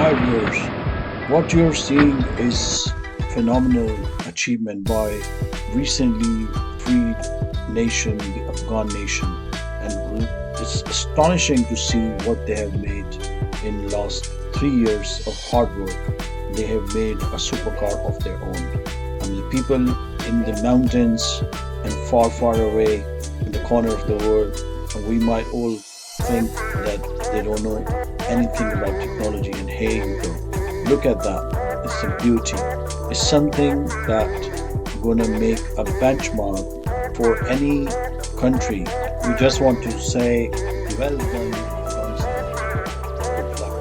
5 years, what you're seeing is phenomenal achievement by recently freed nation, the Afghan nation, and it's astonishing to see what they have made in last 3 years of hard work. They have made a supercar of their own. And the people in the mountains and far, far away in the corner of the world, and we might all think that they don't know anything about technology, and here you go. Look at that. It's a beauty. It's something that gonna make a benchmark for any country. We just want to say, well done, Afghanistan. Good luck.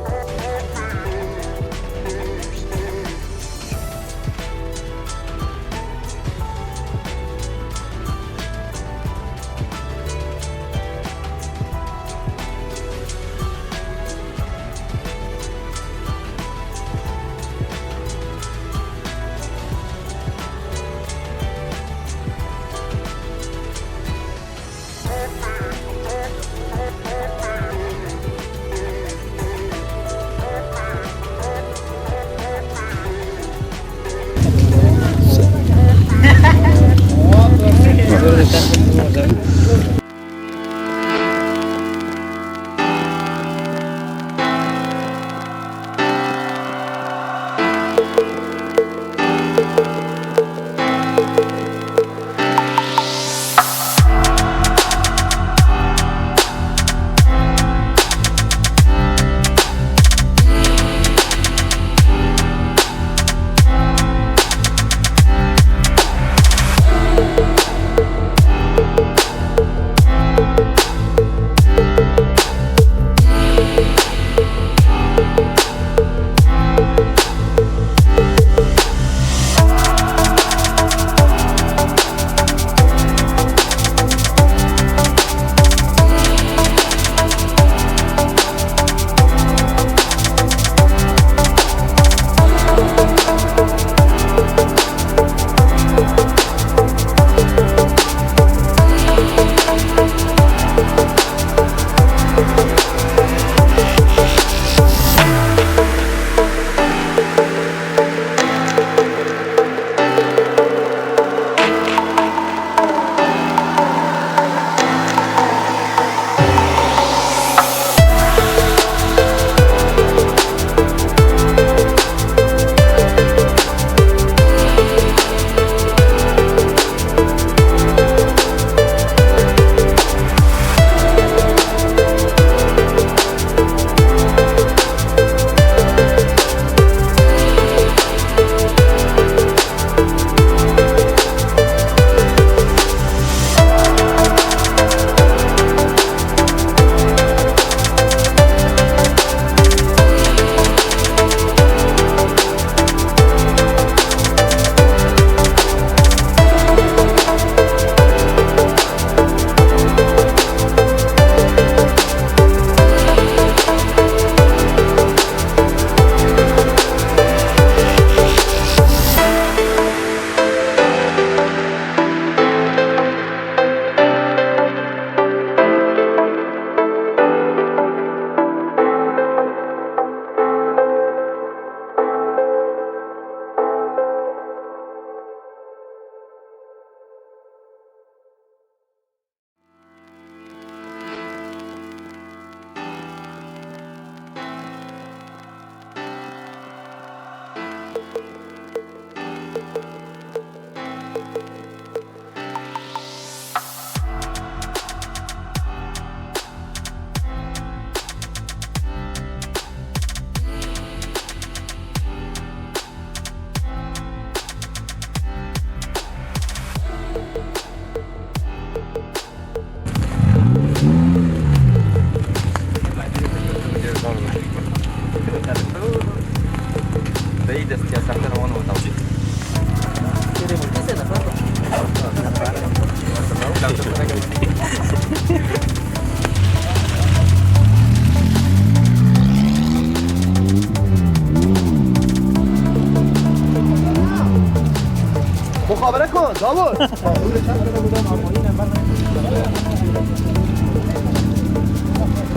مخابره کن داوود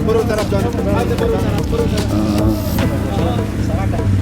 برو طرف جانب برو طرف بصراحة كان